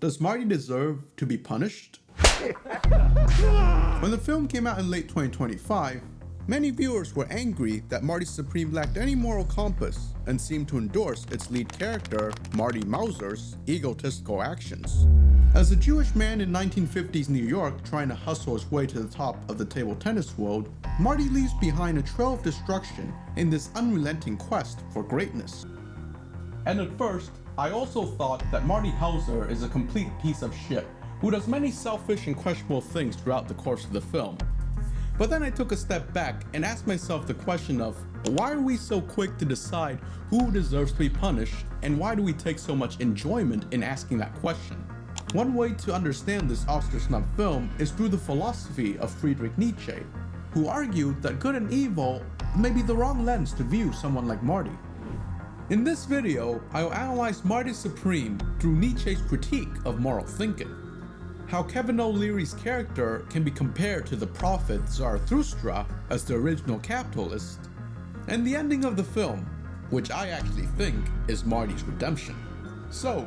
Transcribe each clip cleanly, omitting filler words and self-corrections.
Does Marty deserve to be punished? When the film came out in late 2025, many viewers were angry that Marty Supreme lacked any moral compass and seemed to endorse its lead character, Marty Mauser's, egotistical actions. As a Jewish man in 1950s New York trying to hustle his way to the top of the table tennis world, Marty leaves behind a trail of destruction in this unrelenting quest for greatness. And at first, I also thought that Marty Hauser is a complete piece of shit who does many selfish and questionable things throughout the course of the film. But then I took a step back and asked myself the question of, why are we so quick to decide who deserves to be punished, and why do we take so much enjoyment in asking that question? One way to understand this Oscar snub film is through the philosophy of Friedrich Nietzsche, who argued that good and evil may be the wrong lens to view someone like Marty. In this video, I will analyze Marty Supreme through Nietzsche's critique of moral thinking, how Kevin O Leary's character can be compared to the prophet Zarathustra as the original capitalist, and the ending of the film, which I actually think is Marty's redemption. So,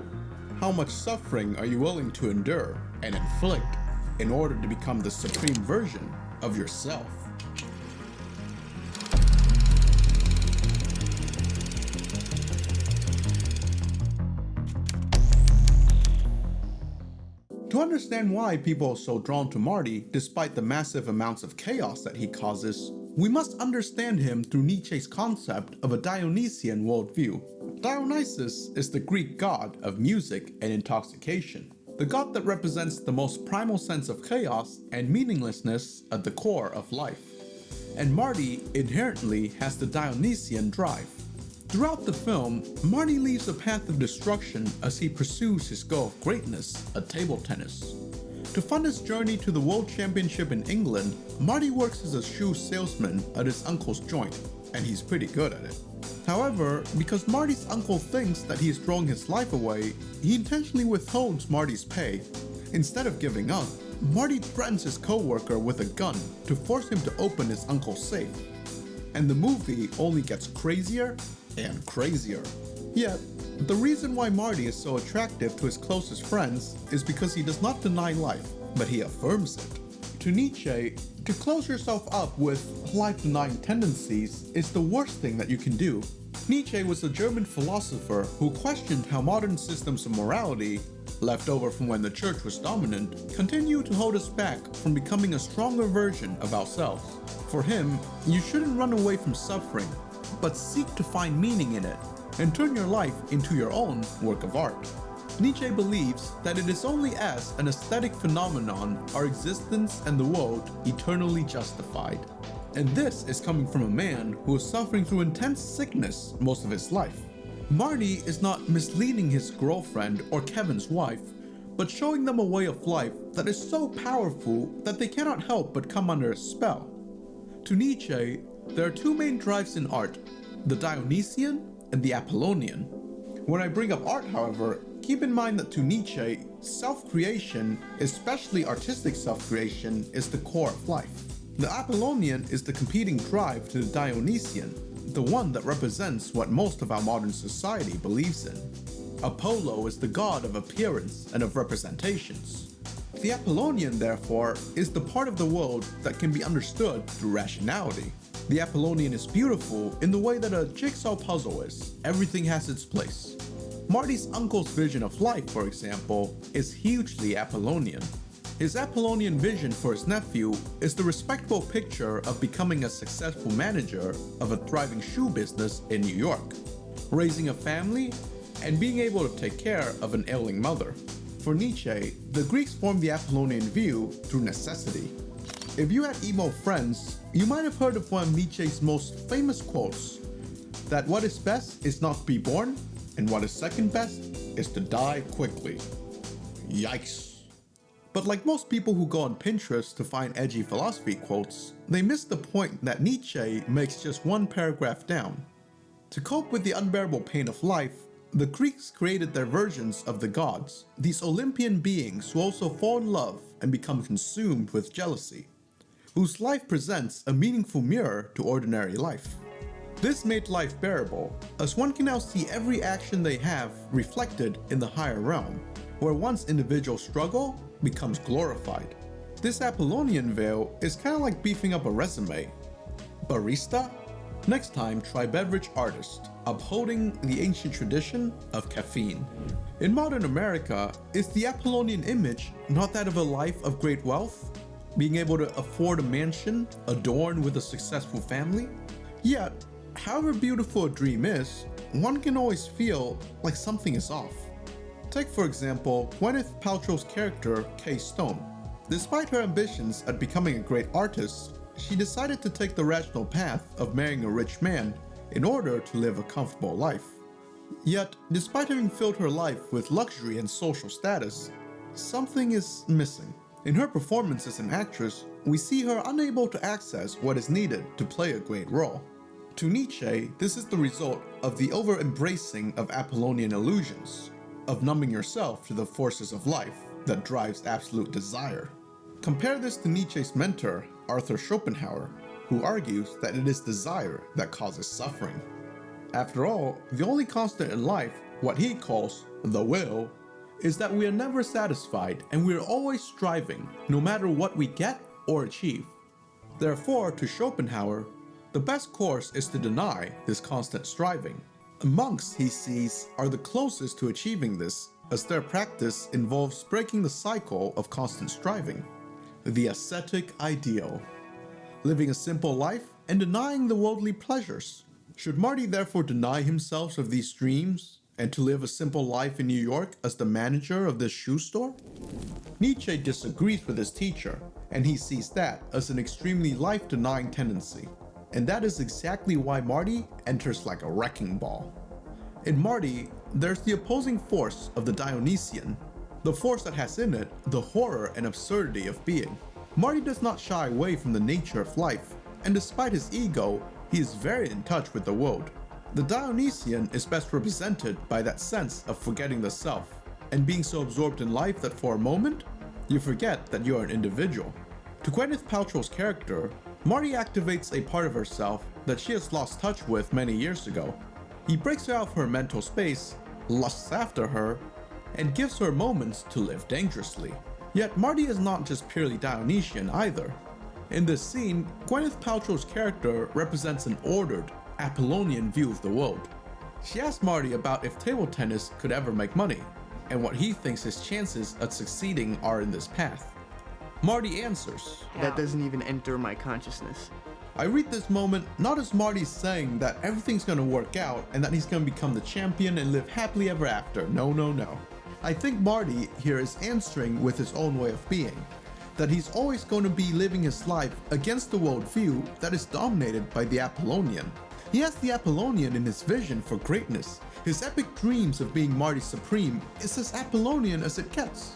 how much suffering are you willing to endure and inflict in order to become the supreme version of yourself? To understand why people are so drawn to Marty despite the massive amounts of chaos that he causes, we must understand him through Nietzsche's concept of a Dionysian worldview. Dionysus is the Greek god of music and intoxication, the god that represents the most primal sense of chaos and meaninglessness at the core of life. And Marty inherently has the Dionysian drive. Throughout the film, Marty leaves a path of destruction as he pursues his goal of greatness at table tennis. To fund his journey to the World Championship in England, Marty works as a shoe salesman at his uncle's joint, and he's pretty good at it. However, because Marty's uncle thinks that he is throwing his life away, he intentionally withholds Marty's pay. Instead of giving up, Marty threatens his co-worker with a gun to force him to open his uncle's safe. And the movie only gets crazier and crazier. Yet, the reason why Marty is so attractive to his closest friends is because he does not deny life, but he affirms it. To Nietzsche, to close yourself up with life-denying tendencies is the worst thing that you can do. Nietzsche was a German philosopher who questioned how modern systems of morality, left over from when the church was dominant, continue to hold us back from becoming a stronger version of ourselves. For him, you shouldn't run away from suffering, but seek to find meaning in it, and turn your life into your own work of art. Nietzsche believes that it is only as an aesthetic phenomenon are existence and the world eternally justified. And this is coming from a man who is suffering through intense sickness most of his life. Marty is not misleading his girlfriend or Kevin's wife, but showing them a way of life that is so powerful that they cannot help but come under a spell. To Nietzsche, there are two main drives in art, the Dionysian and the Apollonian. When I bring up art, however, keep in mind that to Nietzsche, self-creation, especially artistic self-creation, is the core of life. The Apollonian is the competing drive to the Dionysian, the one that represents what most of our modern society believes in. Apollo is the god of appearance and of representations. The Apollonian, therefore, is the part of the world that can be understood through rationality. The Apollonian is beautiful in the way that a jigsaw puzzle is. Everything has its place. Marty's uncle's vision of life, for example, is hugely Apollonian. His Apollonian vision for his nephew is the respectable picture of becoming a successful manager of a thriving shoe business in New York, raising a family, and being able to take care of an ailing mother. For Nietzsche, the Greeks formed the Apollonian view through necessity. If you had emo friends, you might have heard of one of Nietzsche's most famous quotes, that what is best is not to be born, and what is second best is to die quickly. Yikes. But like most people who go on Pinterest to find edgy philosophy quotes, they miss the point that Nietzsche makes just one paragraph down. To cope with the unbearable pain of life, the Greeks created their versions of the gods, these Olympian beings who also fall in love and become consumed with jealousy, whose life presents a meaningful mirror to ordinary life. This made life bearable, as one can now see every action they have reflected in the higher realm. where one's individual struggle becomes glorified. This Apollonian veil is kind of like beefing up a resume. Barista? Next time, try beverage artist, upholding the ancient tradition of caffeine. In modern America, is the Apollonian image not that of a life of great wealth? Being able to afford a mansion adorned with a successful family? Yet, however beautiful a dream is, one can always feel like something is off. Take for example, Gwyneth Paltrow's character, Kay Stone. Despite her ambitions at becoming a great artist, she decided to take the rational path of marrying a rich man in order to live a comfortable life. Yet, despite having filled her life with luxury and social status, something is missing. In her performance as an actress, we see her unable to access what is needed to play a great role. To Nietzsche, this is the result of the over-embracing of Apollonian illusions, of numbing yourself to the forces of life that drives absolute desire. Compare this to Nietzsche's mentor, Arthur Schopenhauer, who argues that it is desire that causes suffering. After all, the only constant in life, what he calls the will, is that we are never satisfied and we are always striving, no matter what we get or achieve. Therefore, to Schopenhauer, the best course is to deny this constant striving. Monks, he sees, are the closest to achieving this, as their practice involves breaking the cycle of constant striving. The ascetic ideal. Living a simple life and denying the worldly pleasures. Should Marty therefore deny himself of these dreams and to live a simple life in New York as the manager of this shoe store? Nietzsche disagrees with his teacher, and he sees that as an extremely life-denying tendency. And that is exactly why Marty enters like a wrecking ball. In Marty, there's the opposing force of the Dionysian, the force that has in it the horror and absurdity of being. Marty does not shy away from the nature of life, and despite his ego, he is very in touch with the world. The Dionysian is best represented by that sense of forgetting the self, and being so absorbed in life that for a moment, you forget that you are an individual. To Gwyneth Paltrow's character, Marty activates a part of herself that she has lost touch with many years ago. He breaks her out of her mental space, lusts after her, and gives her moments to live dangerously. Yet Marty is not just purely Dionysian either. In this scene, Gwyneth Paltrow's character represents an ordered, Apollonian view of the world. She asks Marty about if table tennis could ever make money, and what he thinks his chances at succeeding are in this path. Marty answers, "That doesn't even enter my consciousness." I read this moment not as Marty saying that everything's gonna work out and that he's gonna become the champion and live happily ever after. No, no, no. I think Marty here is answering with his own way of being, that he's always going to be living his life against the worldview that is dominated by the Apollonian. He has the Apollonian in his vision for greatness. His epic dreams of being Marty Supreme is as Apollonian as it gets.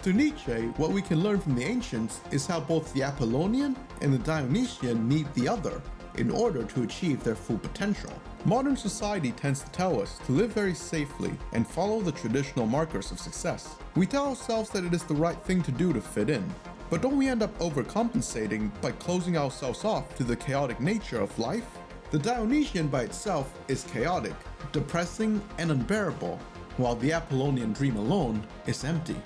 To Nietzsche, what we can learn from the ancients is how both the Apollonian and the Dionysian need the other in order to achieve their full potential. Modern society tends to tell us to live very safely and follow the traditional markers of success. We tell ourselves that it is the right thing to do to fit in, but don't we end up overcompensating by closing ourselves off to the chaotic nature of life? The Dionysian by itself is chaotic, depressing, and unbearable, while the Apollonian dream alone is empty.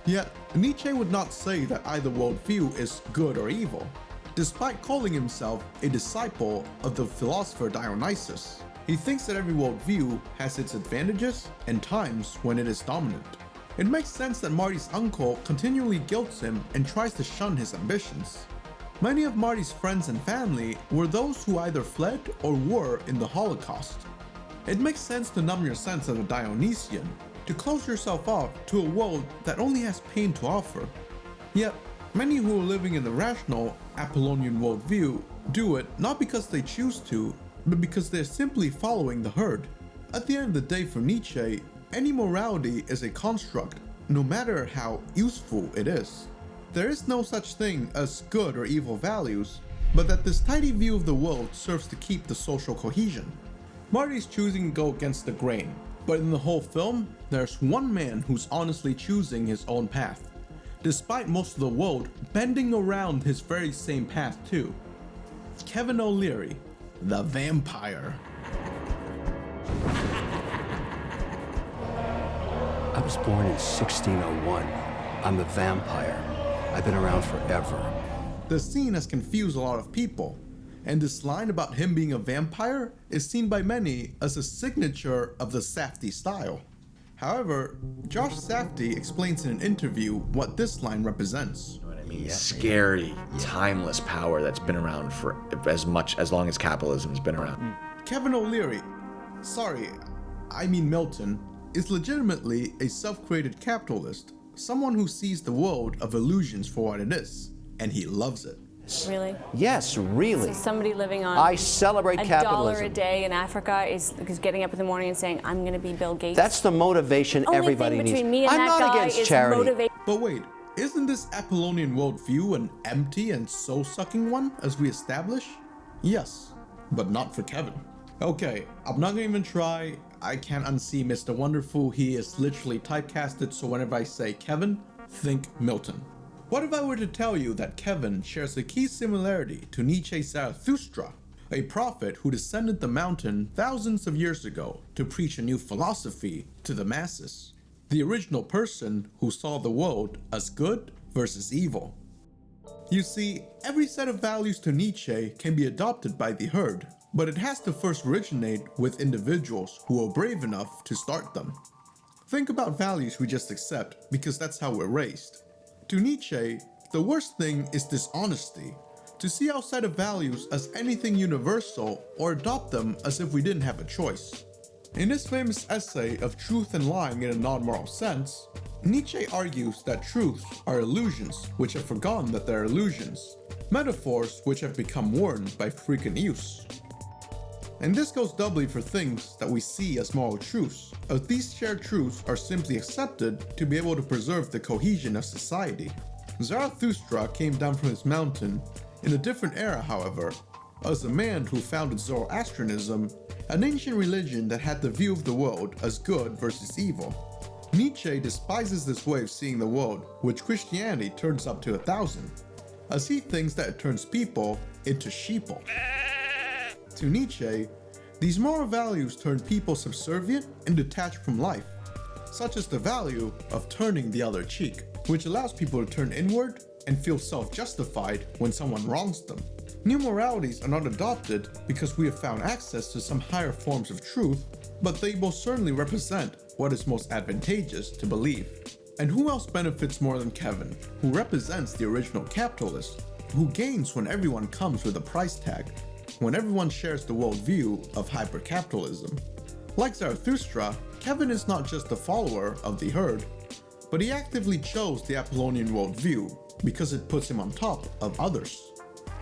Yet, Nietzsche would not say that either worldview is good or evil, despite calling himself a disciple of the philosopher Dionysius. He thinks that every worldview has its advantages and times when it is dominant. It makes sense that Marty's uncle continually guilts him and tries to shun his ambitions. Many of Marty's friends and family were those who either fled or were in the Holocaust. It makes sense to numb your sense of the Dionysian, to close yourself off to a world that only has pain to offer. Yet, many who are living in the rational Apollonian worldview do it not because they choose to, but because they're simply following the herd. At the end of the day for Nietzsche, any morality is a construct, no matter how useful it is. There is no such thing as good or evil values, but that this tidy view of the world serves to keep the social cohesion. Marty's choosing to go against the grain, but in the whole film, there's one man who's honestly choosing his own path, despite most of the world bending around his very same path too. Kevin O Leary, the vampire. I was born in 1601. I'm a vampire. I've been around forever. The scene has confused a lot of people, and this line about him being a vampire is seen by many as a signature of the Safdie style. However, Josh Safdie explains in an interview what this line represents. Scary, timeless power that's been around for as long as capitalism has been around. Kevin O Leary, Milton, is legitimately a self-created capitalist, someone who sees the world of illusions for what it is, and he loves it. Really? Yes, really. So somebody living on I celebrate capitalism. $1 a day in Africa is getting up in the morning and saying, I'm going to be Bill Gates. That's the motivation everybody needs. Only thing between me and I'm that not guy against is charity. motivation. But wait, isn't this Apollonian worldview an empty and soul-sucking one, as we establish? Yes, but not for Kevin. Okay, I'm not gonna even try. I can't unsee Mr. Wonderful. He is literally typecasted, so whenever I say Kevin, think Milton. What if I were to tell you that Kevin shares a key similarity to Nietzsche's Zarathustra, a prophet who descended the mountain thousands of years ago to preach a new philosophy to the masses? The original person who saw the world as good versus evil. You see, every set of values to Nietzsche can be adopted by the herd, but it has to first originate with individuals who are brave enough to start them. Think about values we just accept because that's how we're raised. To Nietzsche, the worst thing is dishonesty, to see our set of values as anything universal or adopt them as if we didn't have a choice. In his famous essay of Truth and Lying in a Non-Moral Sense, Nietzsche argues that truths are illusions which have forgotten that they're illusions, metaphors which have become worn by frequent use. And this goes doubly for things that we see as moral truths, as these shared truths are simply accepted to be able to preserve the cohesion of society. Zarathustra came down from his mountain in a different era, however, as a man who founded Zoroastrianism, an ancient religion that had the view of the world as good versus evil. Nietzsche despises this way of seeing the world, which Christianity turns up to 1,000, as he thinks that it turns people into sheeple. To Nietzsche, these moral values turn people subservient and detached from life, such as the value of turning the other cheek, which allows people to turn inward and feel self-justified when someone wrongs them. New moralities are not adopted because we have found access to some higher forms of truth, but they most certainly represent what is most advantageous to believe. And who else benefits more than Kevin, who represents the original capitalist, who gains when everyone comes with a price tag, when everyone shares the worldview of hypercapitalism? Like Zarathustra, Kevin is not just a follower of the herd, but he actively chose the Apollonian worldview because it puts him on top of others.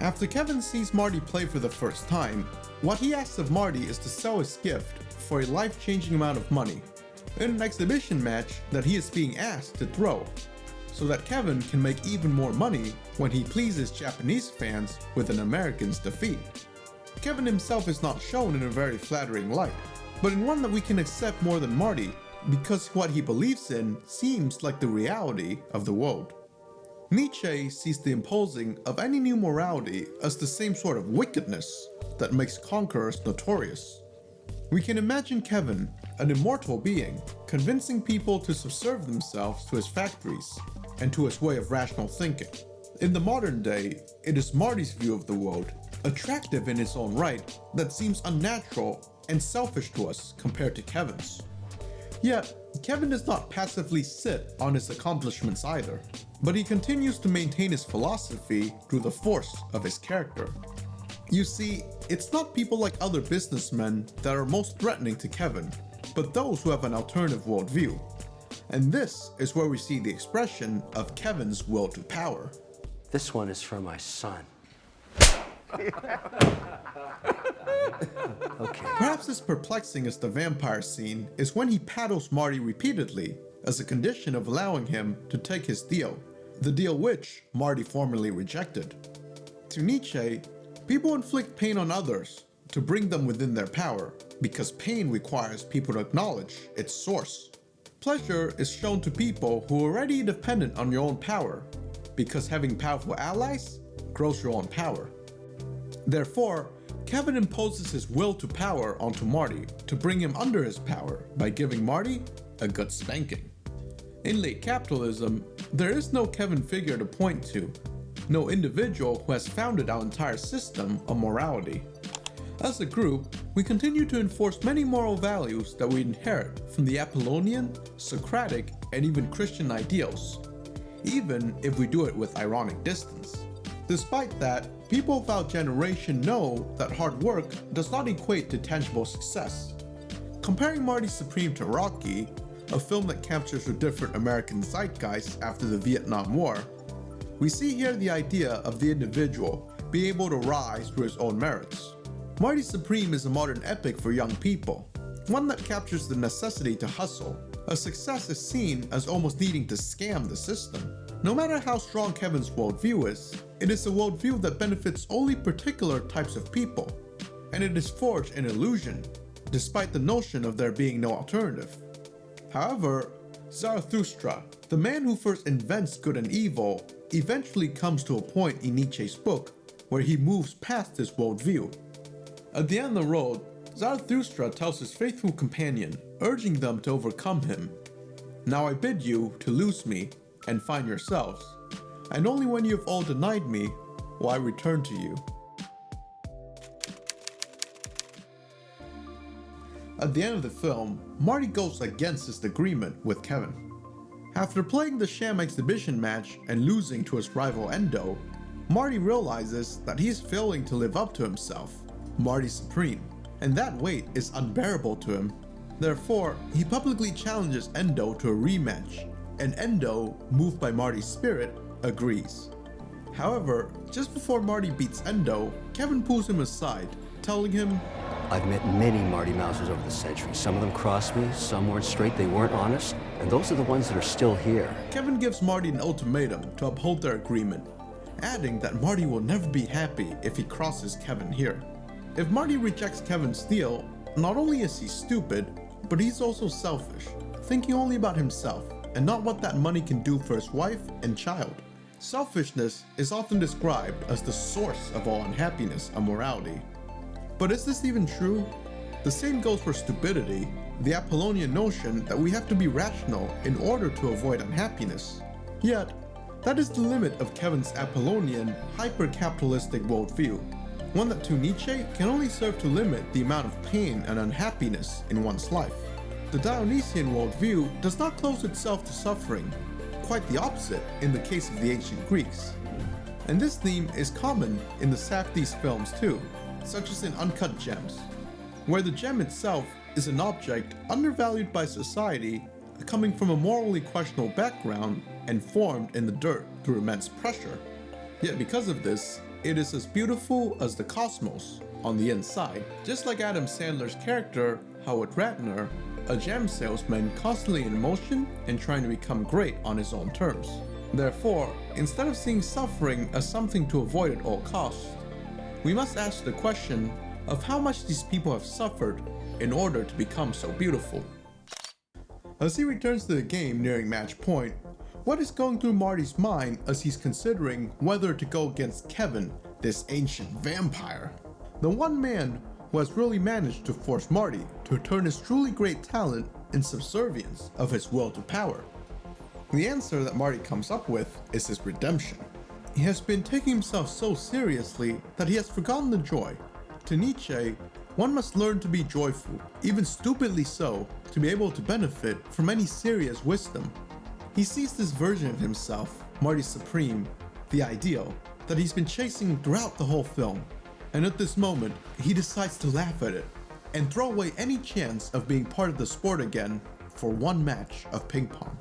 After Kevin sees Marty play for the first time, what he asks of Marty is to sell his gift for a life-changing amount of money in an exhibition match that he is being asked to throw, so that Kevin can make even more money when he pleases Japanese fans with an American's defeat. Kevin himself is not shown in a very flattering light, but in one that we can accept more than Marty because what he believes in seems like the reality of the world. Nietzsche sees the imposing of any new morality as the same sort of wickedness that makes conquerors notorious. We can imagine Kevin, an immortal being, convincing people to subserve themselves to his factories and to his way of rational thinking. In the modern day, it is Marty's view of the world, attractive in its own right, that seems unnatural and selfish to us compared to Kevin's. Yet, Kevin does not passively sit on his accomplishments either, but he continues to maintain his philosophy through the force of his character. You see, it's not people like other businessmen that are most threatening to Kevin, but those who have an alternative worldview. And this is where we see the expression of Kevin's will to power. This one is for my son. Okay. Perhaps as perplexing as the vampire scene is when he paddles Marty repeatedly as a condition of allowing him to take his deal, the deal which Marty formerly rejected. To Nietzsche, people inflict pain on others to bring them within their power, because pain requires people to acknowledge its source. Pleasure is shown to people who are already dependent on your own power, because having powerful allies grows your own power. Therefore, Kevin imposes his will to power onto Marty to bring him under his power by giving Marty a good spanking. In late capitalism, there is no Kevin figure to point to, no individual who has founded our entire system of morality. As a group, we continue to enforce many moral values that we inherit from the Apollonian, Socratic, and even Christian ideals, even if we do it with ironic distance. Despite that, people of our generation know that hard work does not equate to tangible success. Comparing Marty Supreme to Rocky, a film that captures a different American zeitgeist after the Vietnam War, we see here the idea of the individual being able to rise through his own merits. Marty Supreme is a modern epic for young people, one that captures the necessity to hustle. A success is seen as almost needing to scam the system. No matter how strong Kevin's worldview is, it is a worldview that benefits only particular types of people, and it is forged in illusion, despite the notion of there being no alternative. However, Zarathustra, the man who first invents good and evil, eventually comes to a point in Nietzsche's book where he moves past this worldview. At the end of the road, Zarathustra tells his faithful companion, urging them to overcome him. Now I bid you to lose me and find yourselves, and only when you have all denied me will I return to you. At the end of the film, Marty goes against his agreement with Kevin. After playing the sham exhibition match and losing to his rival Endo, Marty realizes that he is failing to live up to himself, Marty Supreme, and that weight is unbearable to him. Therefore, he publicly challenges Endo to a rematch, and Endo, moved by Marty's spirit, agrees. However, just before Marty beats Endo, Kevin pulls him aside, telling him, I've met many Marty Mouses over the centuries. Some of them crossed me, some weren't straight, they weren't honest, and those are the ones that are still here. Kevin gives Marty an ultimatum to uphold their agreement, adding that Marty will never be happy if he crosses Kevin here. If Marty rejects Kevin's deal, not only is he stupid, but he's also selfish, thinking only about himself and not what that money can do for his wife and child. Selfishness is often described as the source of all unhappiness and morality. But is this even true? The same goes for stupidity, the Apollonian notion that we have to be rational in order to avoid unhappiness. Yet, that is the limit of Kevin's Apollonian, hyper-capitalistic worldview, one that to Nietzsche can only serve to limit the amount of pain and unhappiness in one's life. The Dionysian worldview does not close itself to suffering, quite the opposite in the case of the ancient Greeks. And this theme is common in the Safdie's films too, such as in Uncut Gems, where the gem itself is an object undervalued by society, coming from a morally questionable background and formed in the dirt through immense pressure. Yet because of this, it is as beautiful as the cosmos on the inside, just like Adam Sandler's character, Howard Ratner, a gem salesman constantly in motion and trying to become great on his own terms. Therefore, instead of seeing suffering as something to avoid at all costs, we must ask the question of how much these people have suffered in order to become so beautiful. As he returns to the game nearing match point, what is going through Marty's mind as he's considering whether to go against Kevin, this ancient vampire? The one man who has really managed to force Marty to turn his truly great talent in subservience of his will to power. The answer that Marty comes up with is his redemption. He has been taking himself so seriously that he has forgotten the joy. To Nietzsche, one must learn to be joyful, even stupidly so, to be able to benefit from any serious wisdom. He sees this version of himself, Marty Supreme, the ideal, that he's been chasing throughout the whole film, and at this moment, he decides to laugh at it and throw away any chance of being part of the sport again for one match of ping pong.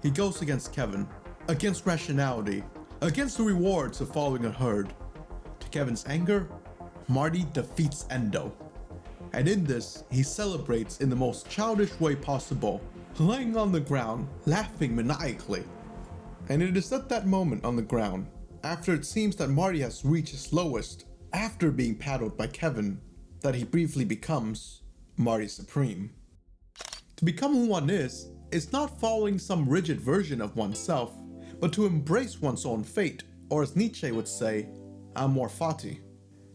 He goes against Kevin, against rationality, against the rewards of following a herd. To Kevin's anger, Marty defeats Endo. And in this, he celebrates in the most childish way possible, laying on the ground, laughing maniacally. And it is at that moment on the ground, after it seems that Marty has reached his lowest, after being paddled by Kevin, that he briefly becomes Marty Supreme. To become who one is not following some rigid version of oneself, but to embrace one's own fate, or as Nietzsche would say, Amor Fati.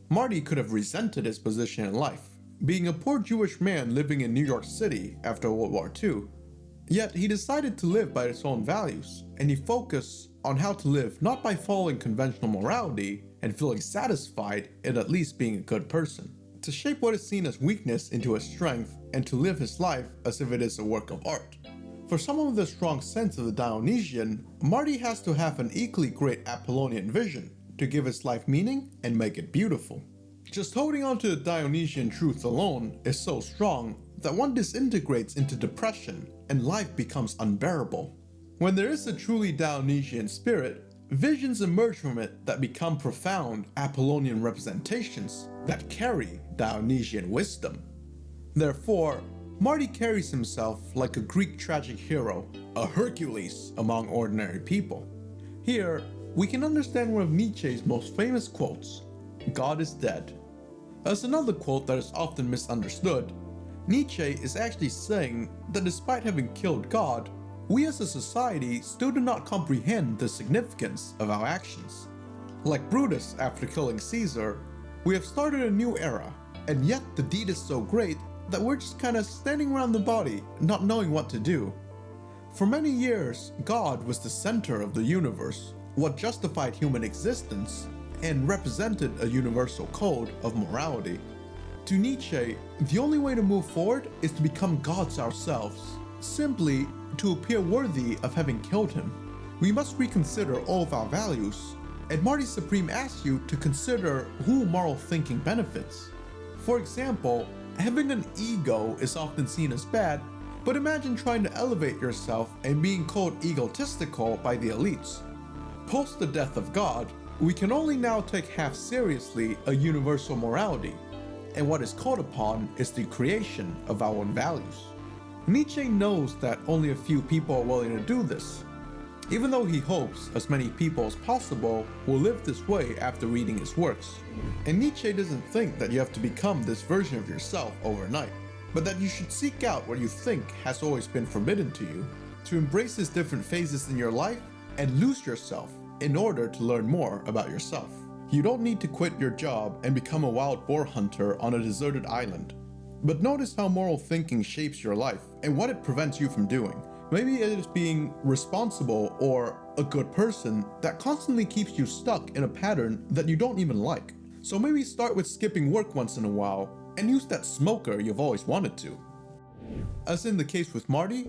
Marty could have resented his position in life, being a poor Jewish man living in New York City after World War II. Yet he decided to live by his own values, and he focused on how to live not by following conventional morality and feeling satisfied in at least being a good person, to shape what is seen as weakness into a strength and to live his life as if it is a work of art. For someone with a strong sense of the Dionysian, Marty has to have an equally great Apollonian vision to give his life meaning and make it beautiful. Just holding on to the Dionysian truth alone is so strong that one disintegrates into depression and life becomes unbearable. When there is a truly Dionysian spirit, visions emerge from it that become profound Apollonian representations that carry Dionysian wisdom. Therefore, Marty carries himself like a Greek tragic hero, a Hercules among ordinary people. Here, we can understand one of Nietzsche's most famous quotes, "God is dead." As another quote that is often misunderstood, Nietzsche is actually saying that despite having killed God, we as a society still do not comprehend the significance of our actions. Like Brutus after killing Caesar, we have started a new era, and yet the deed is so great that we're just kind of standing around the body, not knowing what to do. For many years, God was the center of the universe, what justified human existence, and represented a universal code of morality. To Nietzsche, the only way to move forward is to become gods ourselves, simply to appear worthy of having killed him. We must reconsider all of our values, and Marty Supreme asks you to consider who moral thinking benefits. For example, having an ego is often seen as bad, but imagine trying to elevate yourself and being called egotistical by the elites. Post the death of God, we can only now take half seriously a universal morality, and what is called upon is the creation of our own values. Nietzsche knows that only a few people are willing to do this, even though he hopes as many people as possible will live this way after reading his works. And Nietzsche doesn't think that you have to become this version of yourself overnight, but that you should seek out what you think has always been forbidden to you, to embrace his different phases in your life and lose yourself in order to learn more about yourself. You don't need to quit your job and become a wild boar hunter on a deserted island. But notice how moral thinking shapes your life and what it prevents you from doing. Maybe it is being responsible or a good person that constantly keeps you stuck in a pattern that you don't even like. So maybe start with skipping work once in a while and use that smoker you've always wanted to. As in the case with Marty,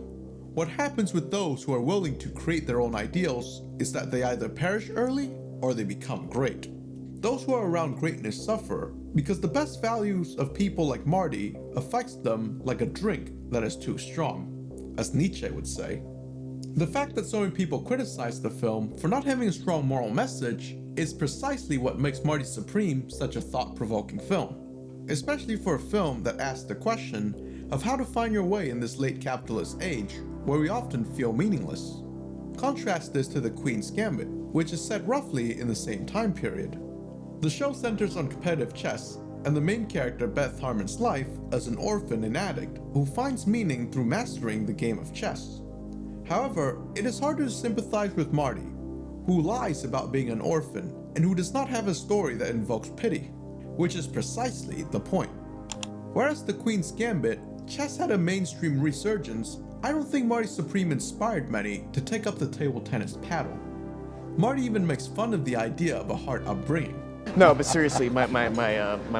what happens with those who are willing to create their own ideals is that they either perish early or they become great. Those who are around greatness suffer because the best values of people like Marty affects them like a drink that is too strong, as Nietzsche would say. The fact that so many people criticize the film for not having a strong moral message is precisely what makes Marty Supreme such a thought-provoking film, especially for a film that asks the question of how to find your way in this late capitalist age where we often feel meaningless. Contrast this to The Queen's Gambit, which is set roughly in the same time period. The show centers on competitive chess, and the main character Beth Harmon's life as an orphan and addict who finds meaning through mastering the game of chess. However, it is harder to sympathize with Marty, who lies about being an orphan and who does not have a story that invokes pity, which is precisely the point. Whereas The Queen's Gambit, chess had a mainstream resurgence, I don't think Marty Supreme inspired many to take up the table tennis paddle. Marty even makes fun of the idea of a hard upbringing. No, but seriously, my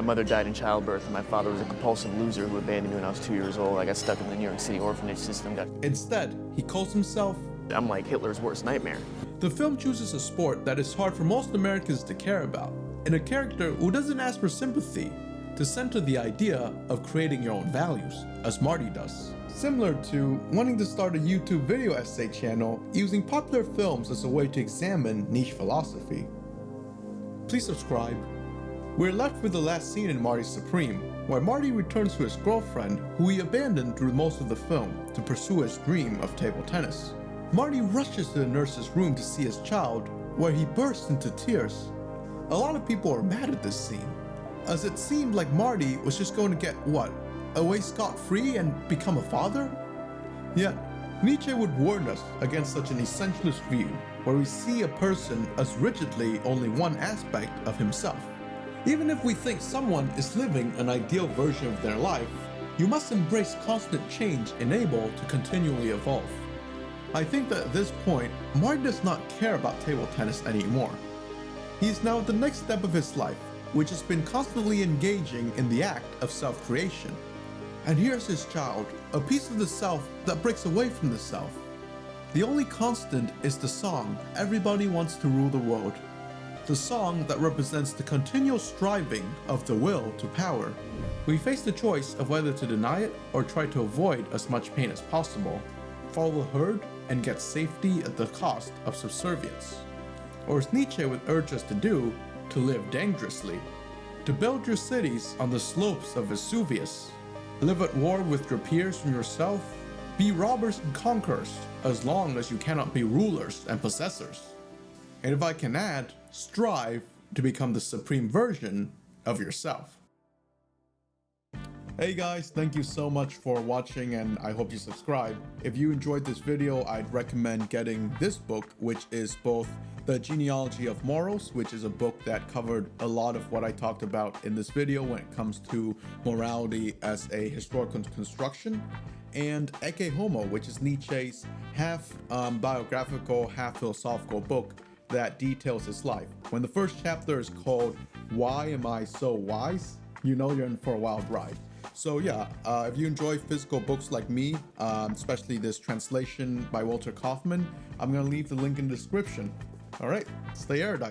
mother died in childbirth, and my father was a compulsive loser who abandoned me when I was 2 years old. I got stuck in the New York City orphanage system. Instead, he calls himself, I'm like Hitler's worst nightmare. The film chooses a sport that is hard for most Americans to care about, and a character who doesn't ask for sympathy, to center the idea of creating your own values, as Marty does. Similar to wanting to start a YouTube video essay channel using popular films as a way to examine niche philosophy. Please subscribe. We're left with the last scene in Marty Supreme, where Marty returns to his girlfriend, who he abandoned through most of the film to pursue his dream of table tennis. Marty rushes to the nurse's room to see his child, where he bursts into tears. A lot of people are mad at this scene, as it seemed like Marty was just going to get, away scot-free and become a father? Yet, Nietzsche would warn us against such an essentialist view, where we see a person as rigidly only one aspect of himself. Even if we think someone is living an ideal version of their life, You must embrace constant change and able to continually evolve. I think that at this point, Marty does not care about table tennis anymore. He is now at the next step of his life, which has been constantly engaging in the act of self-creation. And here's his child, a piece of the self that breaks away from the self. The only constant is the song, Everybody Wants to Rule the World. The song that represents the continual striving of the will to power. We face the choice of whether to deny it or try to avoid as much pain as possible, follow the herd, and get safety at the cost of subservience. Or as Nietzsche would urge us to do, to live dangerously, to build your cities on the slopes of Vesuvius, live at war with your peers and yourself, be robbers and conquerors, as long as you cannot be rulers and possessors. And if I can add, strive to become the supreme version of yourself. Hey guys, thank you so much for watching and I hope you subscribe. If you enjoyed this video, I'd recommend getting this book, which is both The Genealogy of Morals, which is a book that covered a lot of what I talked about in this video when it comes to morality as a historical construction, and Ecce Homo, which is Nietzsche's half biographical, half philosophical book that details his life. When the first chapter is called Why Am I So Wise? You know you're in for a wild ride. So yeah, if you enjoy physical books like me, especially this translation by Walter Kaufman, I'm gonna leave the link in the description. All right, stay erudite.